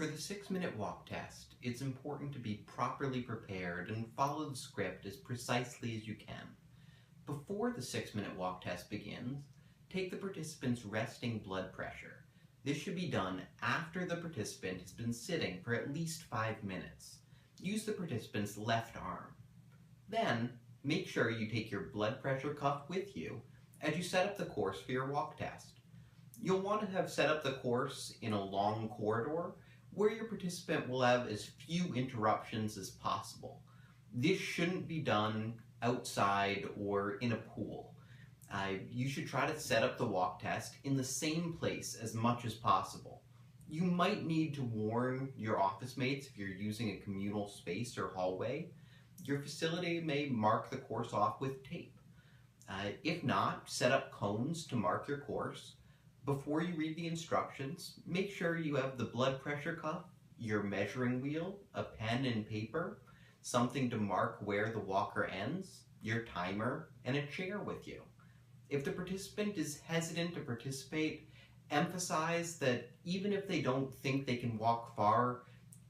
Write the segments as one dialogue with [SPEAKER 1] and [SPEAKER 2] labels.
[SPEAKER 1] For the 6-minute walk test, it's important to be properly prepared and follow the script as precisely as you can. Before the 6-minute walk test begins, take the participant's resting blood pressure. This should be done after the participant has been sitting for at least 5 minutes. Use the participant's left arm. Then, make sure you take your blood pressure cuff with you as you set up the course for your walk test. You'll want to have set up the course in a long corridor where your participant will have as few interruptions as possible. This shouldn't be done outside or in a pool. You should try to set up the walk test in the same place as much as possible. You might need to warn your office mates if you're using a communal space or hallway. Your facility may mark the course off with tape. If not, set up cones to mark your course. Before you read the instructions, make sure you have the blood pressure cuff, your measuring wheel, a pen and paper, something to mark where the walker ends, your timer, and a chair with you. If the participant is hesitant to participate, emphasize that even if they don't think they can walk far,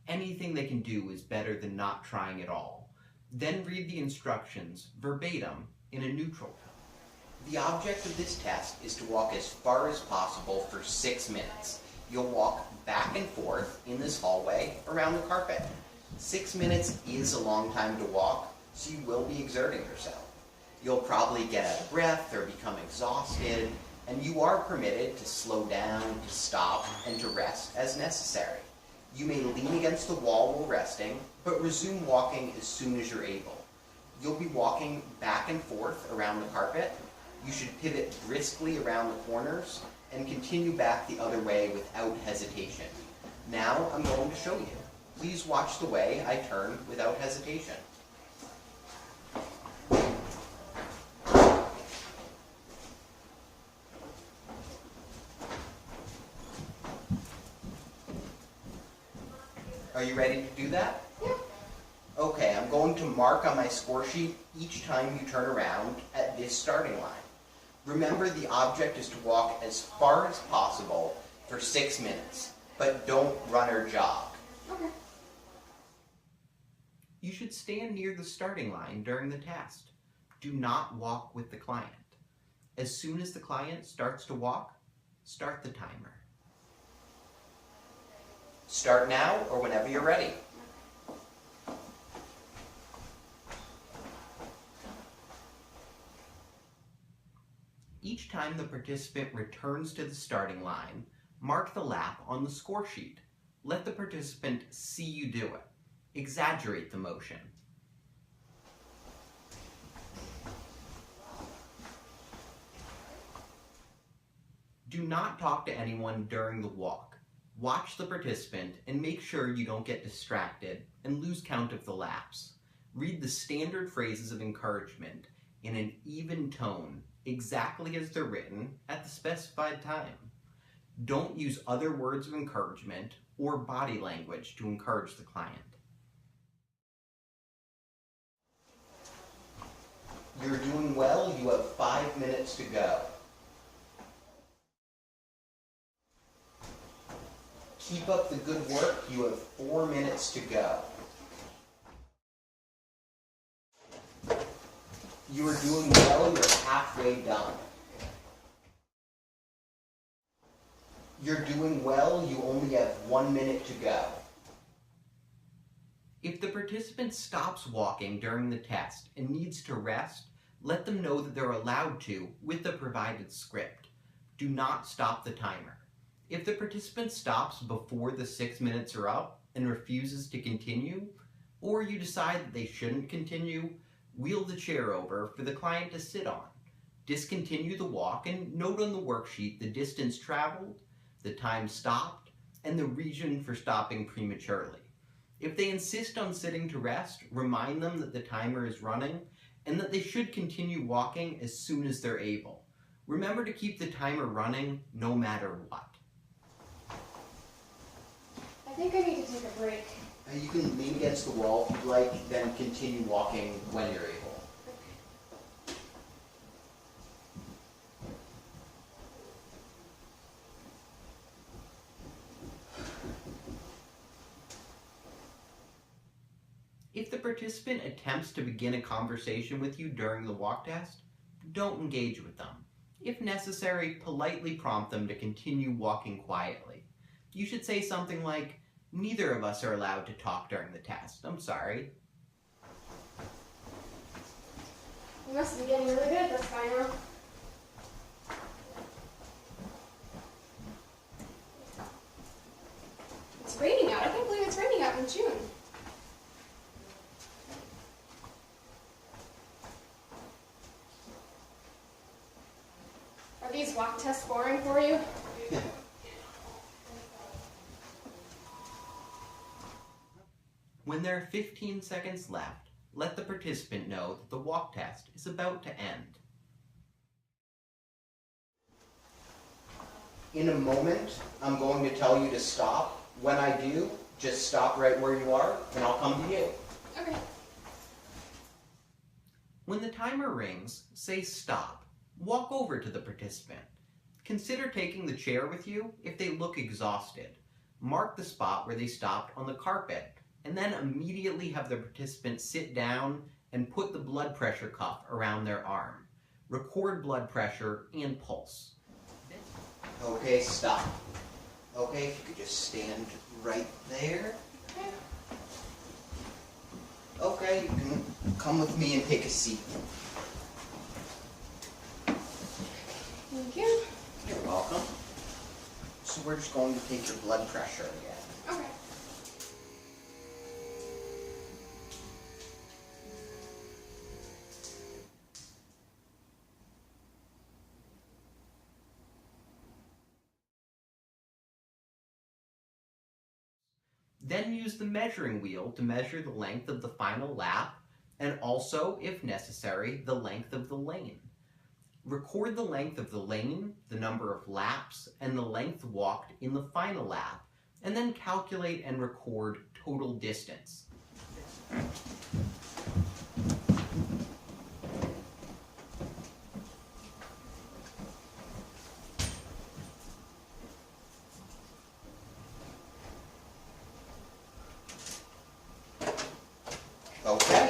[SPEAKER 1] anything they can do is better than not trying at all. Then read the instructions verbatim in a neutral tone. The object of this test is to walk as far as possible for 6 minutes. You'll walk back and forth in this hallway around the carpet. 6 minutes is a long time to walk, so you will be exerting yourself. You'll probably get out of breath or become exhausted, and you are permitted to slow down, to stop, and to rest as necessary. You may lean against the wall while resting, but resume walking as soon as you're able. You'll be walking back and forth around the carpet. You should pivot briskly around the corners and continue back the other way without hesitation. Now I'm going to show you. Please watch the way I turn without hesitation. Are you ready to do that?
[SPEAKER 2] Yeah.
[SPEAKER 1] Okay, I'm going to mark on my score sheet each time you turn around at this starting line. Remember, the object is to walk as far as possible for 6 minutes, but don't run or jog.
[SPEAKER 2] Okay.
[SPEAKER 1] You should stand near the starting line during the test. Do not walk with the client. As soon as the client starts to walk, start the timer. Start now or whenever you're ready. Each time the participant returns to the starting line, mark the lap on the score sheet. Let the participant see you do it. Exaggerate the motion. Do not talk to anyone during the walk. Watch the participant and make sure you don't get distracted and lose count of the laps. Read the standard phrases of encouragement in an even tone, exactly as they're written at the specified time. Don't use other words of encouragement or body language to encourage the client. You're doing well. You have 5 minutes to go. Keep up the good work. You have 4 minutes to go. You are doing well. You're halfway done. You're doing well. You only have 1 minute to go. If the participant stops walking during the test and needs to rest, let them know that they're allowed to with the provided script. Do not stop the timer. If the participant stops before the 6 minutes are up and refuses to continue, or you decide that they shouldn't continue, wheel the chair over for the client to sit on. Discontinue the walk and note on the worksheet the distance traveled, the time stopped, and the reason for stopping prematurely. If they insist on sitting to rest, remind them that the timer is running and that they should continue walking as soon as they're able. Remember to keep the timer running no matter what.
[SPEAKER 2] I think I need to take a break.
[SPEAKER 1] You can lean against the wall if you'd like, then continue walking when you're able. If the participant attempts to begin a conversation with you during the walk test, don't engage with them. If necessary, politely prompt them to continue walking quietly. You should say something like, "Neither of us are allowed to talk during the test. I'm sorry."
[SPEAKER 2] You must be getting really good at this by now. It's raining out. I can't believe it's raining out in June. Are these walk tests boring for you?
[SPEAKER 1] When there are 15 seconds left, let the participant know that the walk test is about to end. In a moment, I'm going to tell you to stop. When I do, just stop right where you are, and I'll come to you.
[SPEAKER 2] Okay.
[SPEAKER 1] When the timer rings, say stop. Walk over to the participant. Consider taking the chair with you if they look exhausted. Mark the spot where they stopped on the carpet, and then immediately have the participant sit down and put the blood pressure cuff around their arm. Record blood pressure and pulse. Okay, stop. Okay, if you could just stand right there. Okay, you can come with me and take a seat.
[SPEAKER 2] Thank you.
[SPEAKER 1] You're welcome. So we're just going to take your blood pressure again.
[SPEAKER 2] Okay.
[SPEAKER 1] Then use the measuring wheel to measure the length of the final lap, and also, if necessary, the length of the lane. Record the length of the lane, the number of laps, and the length walked in the final lap, and then calculate and record total distance.